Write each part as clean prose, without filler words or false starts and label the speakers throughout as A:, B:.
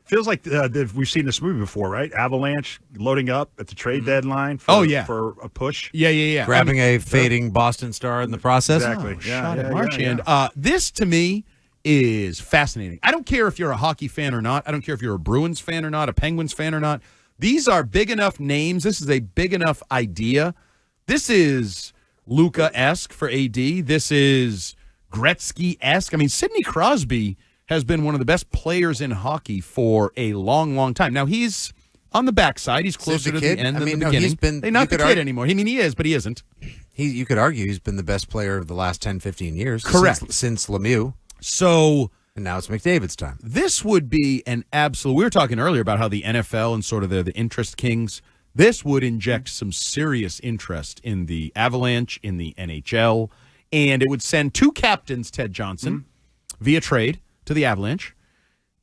A: feels like we've seen this movie before, right? Avalanche loading up at the trade deadline for a push.
B: Yeah.
C: Grabbing a fading Boston star in the process.
A: Exactly.
B: Shot at Marchand. This, to me, is fascinating. I don't care if you're a hockey fan or not. I don't care if you're a Bruins fan or not, a Penguins fan or not. These are big enough names. This is a big enough idea. This is Luka-esque for AD. This is Gretzky-esque. I mean, Sidney Crosby has been one of the best players in hockey for a long, long time. Now, he's on the backside. He's closer to the end than the beginning. They're not the kid anymore. I mean, he is, but he isn't.
C: You could argue he's been the best player of the last 10, 15 years.
B: Correct.
C: Since Lemieux.
B: And
C: now it's McDavid's time.
B: This would be an absolute. We were talking earlier about how the NFL and sort of the interest kings. This would inject some serious interest in the Avalanche, in the NHL, and it would send 2 captains, Ted Johnson, via trade to the Avalanche.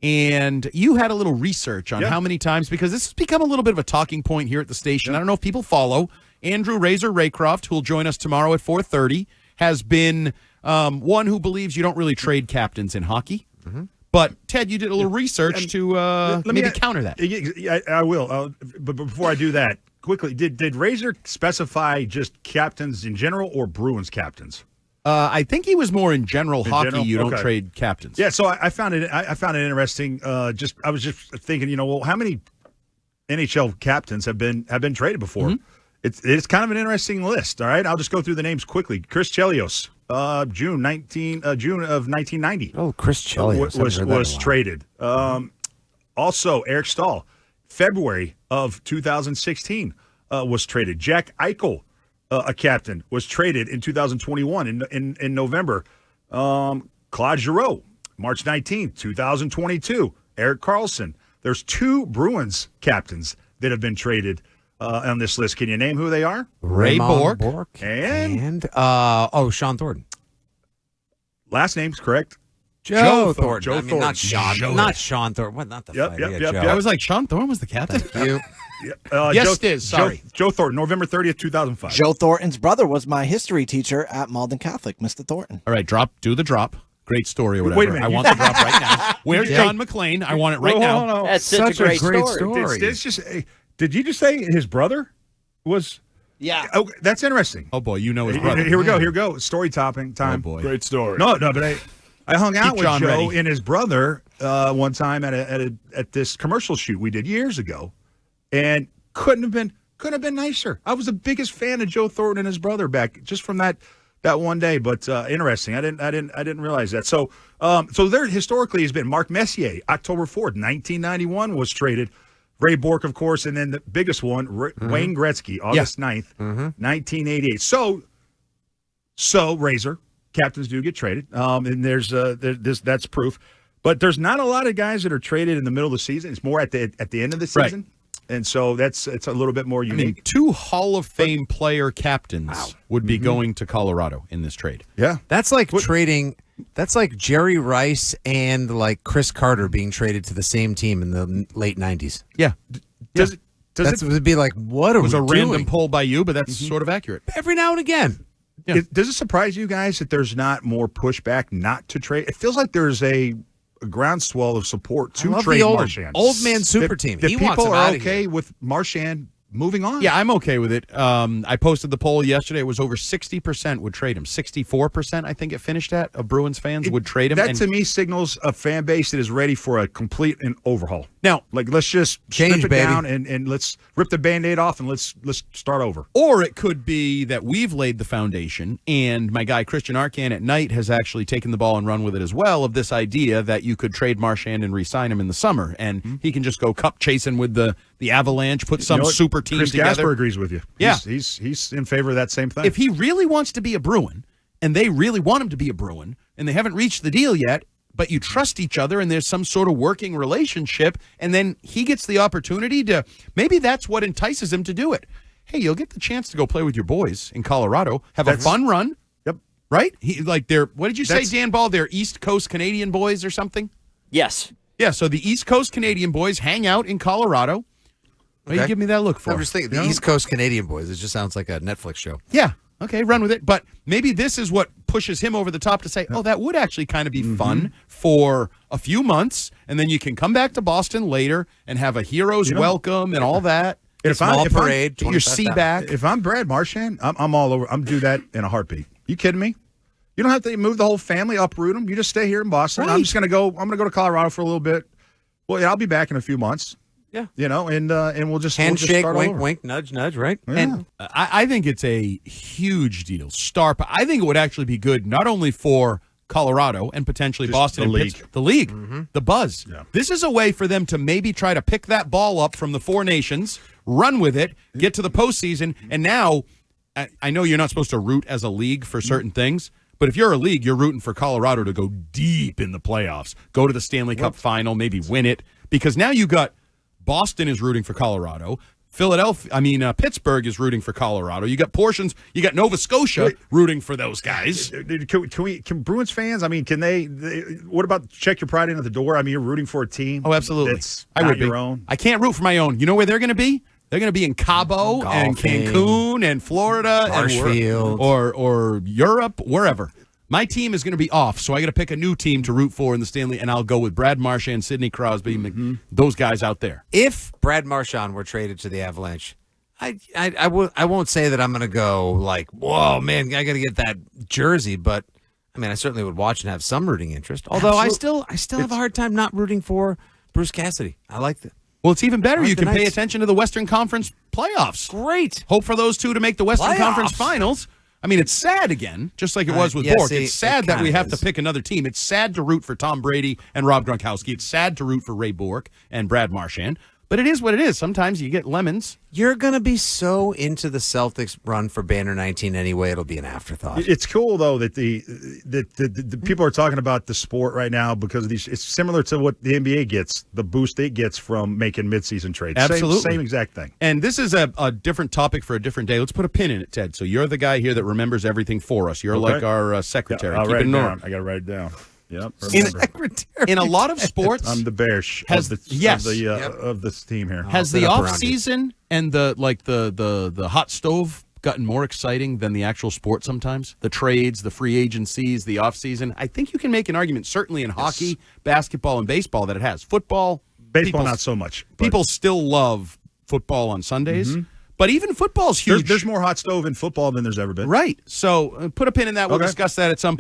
B: And you had a little research on how many times, because this has become a little bit of a talking point here at the station. I don't know if people follow. Andrew Razor Raycroft, who will join us tomorrow at 4:30, has been one who believes you don't really trade captains in hockey. But, Ted, you did a little research to maybe counter that.
A: I will. But before I do that, quickly, did Razor specify just captains in general or Bruins captains?
B: I think he was more in general hockey. You don't trade captains.
A: Yeah, so I found it. I found it interesting. I was just thinking, how many NHL captains have been traded before? It's kind of an interesting list. All right, I'll just go through the names quickly. Chris Chelios, June of 1990.
C: Oh, Chris Chelios
A: was traded. Also, Eric Stahl, February of 2016 was traded. Jack Eichel, a captain, was traded in 2021 in November. Claude Giroux, March 19th, 2022. Erik Karlsson. There's 2 Bruins captains that have been traded on this list. Can you name who they are?
B: Ray Bourque.
A: And
C: Sean Thornton.
A: Last name's correct.
C: Joe Thornton.
A: Joe Thornton.
C: Not Sean. Not Sean Thornton. What? Not the fight.
A: Yep.
B: I was like, Sean Thornton was the captain?
C: Thank you.
B: Yes, it is. Sorry.
A: Joe Thornton, November 30th, 2005.
D: Joe Thornton's brother was my history teacher at Malden Catholic, Mr. Thornton.
B: All right, do the drop. Great story or whatever.
A: Wait a minute.
B: I want the drop right now. Where's John McClane? I want it right now.
A: No.
E: That's such a great story.
A: Did you just say his brother was?
D: Yeah.
A: Oh, that's interesting.
B: Oh, boy, you know his brother.
A: Here we go. Story time.
B: Oh, boy.
A: Great story. No, but I hung out with
B: John
A: Joe
B: ready.
A: and his brother one time at this commercial shoot we did years ago, and couldn't have been nicer. I was the biggest fan of Joe Thornton and his brother back just from that one day. But interesting. I didn't realize that. So there historically has been Mark Messier, October 4th, 1991 was traded. Ray Bourque, of course, and then the biggest one, Wayne Gretzky, August 9th, 1988. So Razor, captains do get traded, and that's proof. But there's not a lot of guys that are traded in the middle of the season. It's more at the end of the season. Right. And so it's a little bit more unique.
B: I mean, 2 Hall of Fame player captains would be going to Colorado in this trade.
A: Yeah.
C: That's like trading. That's like Jerry Rice and like Chris Carter being traded to the same team in the late 90s.
B: Yeah.
A: Does it
C: would be like, what are we doing?
B: It was a random poll by you, but that's sort of accurate.
C: Every now and again.
B: Yeah.
A: Does it surprise you guys that there's not more pushback not to trade? It feels like there's a groundswell of support to trade Marchand.
C: Old man super team.
A: The
C: he wants
A: people
C: him
A: are
C: out of
A: okay
C: here.
A: with Marchand moving on.
B: Yeah, I'm okay with it. I posted the poll yesterday. It was over 60% would trade him. 64%, I think it finished at, of Bruins fans would trade him.
A: That, to me, signals a fan base that is ready for a complete overhaul.
B: Now,
A: let's just
C: change,
A: strip it down and let's rip the Band-Aid off and let's start over.
B: Or it could be that we've laid the foundation, and my guy Christian Arcan at night has actually taken the ball and run with it as well, of this idea that you could trade Marchand and re-sign him in the summer, and he can just go cup chasing with the Avalanche, put some super team
A: Chris
B: together.
A: Gasper agrees with you.
B: Yeah.
A: He's in favor of that same thing.
B: If he really wants to be a Bruin, and they really want him to be a Bruin, and they haven't reached the deal yet, but you trust each other and there's some sort of working relationship, and then he gets the opportunity to, maybe that's what entices him to do it. Hey, you'll get the chance to go play with your boys in Colorado, have a fun run.
A: Yep.
B: Right? What did you say, Dan Ball? They're East Coast Canadian boys or something?
E: Yes.
B: Yeah, so the East Coast Canadian boys hang out in Colorado. What do you give me that look for?
C: I'm just thinking, the East Coast Canadian boys. It just sounds like a Netflix show.
B: Yeah. Okay, run with it. But maybe this is what pushes him over the top to say, oh, that would actually kind of be fun for a few months, and then you can come back to Boston later and have a hero's welcome and all that.
C: Small parade,
B: get your seat back.
A: If I'm Brad Marchand, I'm all over. I'm do that in a heartbeat. You kidding me? You don't have to move the whole family, uproot them. You just stay here in Boston.
B: Right.
A: I'm just gonna go. I'm gonna go to Colorado for a little bit. Well, yeah, I'll be back in a few months.
C: Yeah.
A: And we'll just
C: handshake,
A: start
C: wink,
A: over.
C: wink, nudge, nudge, right?
A: Yeah.
B: And I think it's a huge deal. But I think it would actually be good not only for Colorado and potentially
A: Just
B: Boston
A: the
B: and
A: league.
B: Pittsburgh, the league, the buzz.
A: Yeah.
B: This is a way for them to maybe try to pick that ball up from the four nations, run with it, get to the postseason, and now I know you're not supposed to root as a league for certain things, but if you're a league, you're rooting for Colorado to go deep in the playoffs, go to the Stanley Cup final, maybe win it, because now you got Boston is rooting for Colorado. Pittsburgh is rooting for Colorado. You got portions. You got Nova Scotia rooting for those guys.
A: Can Bruins fans? I mean, can they? What about check your pride in at the door? I mean, you're rooting for a team.
B: Oh, absolutely.
A: That's
B: I
A: not
B: would
A: your
B: be.
A: own.
B: I can't root for my own. You know where they're going to be? They're going to be in Cabo and
C: Golfing.
B: Cancun and Florida
C: Marshfield.
B: or Europe, wherever. My team is going to be off, so I got to pick a new team to root for in the Stanley, and I'll go with Brad Marchand, Sidney Crosby, those guys out there.
C: If Brad Marchand were traded to the Avalanche, I won't say that I'm going to go like, whoa, man, I got to get that jersey, but I mean, I certainly would watch and have some rooting interest. Although I still have a hard time not rooting for Bruce Cassidy. I like that.
B: Well, it's even better.
C: I like
B: You
C: the
B: can pay
C: Knights.
B: attention to the Western Conference playoffs.
C: Great.
B: Hope for those two to make the Western
C: Playoffs.
B: Conference Finals. I mean, it's sad again, just like it was with
C: yeah,
B: Bork.
C: see,
B: It's sad
C: it
B: that we
C: kinda
B: have
C: is.
B: to pick another team. It's sad to root for Tom Brady and Rob Gronkowski. It's sad to root for Ray Bork and Brad Marchand. But it is what it is. Sometimes you get lemons.
C: You're going to be so into the Celtics run for Banner 19 anyway, it'll be an afterthought.
A: It's cool though that the people are talking about the sport right now because of these. It's similar to what the NBA gets, the boost it gets from making midseason trades.
B: Absolutely.
A: Same exact thing.
B: And this is a different topic for a different day. Let's put a pin in it, Ted. So you're the guy here that remembers everything for us. You're like our secretary.
A: I'll
B: Keep
A: write
B: it
A: it
B: in
A: down.
B: order.
A: I got to write it down. Yep.
B: In a lot of sports,
A: I'm the Bears
B: Has-
A: of
B: yes.
A: of this team here.
B: has
C: set
B: the
C: up
B: off
C: around you.
B: season and the hot stove gotten more exciting than the actual sport sometimes? The trades, the free agencies, the off season. I think you can make an argument, certainly in hockey, basketball, and baseball, that it has. Football,
A: Baseball,
B: people-
A: not so much. but
B: People still love football on Sundays, but even football's huge.
A: There's more hot stove in football than there's ever been.
B: Right. So put a pin in that. We'll
A: Okay.
B: discuss that at some point.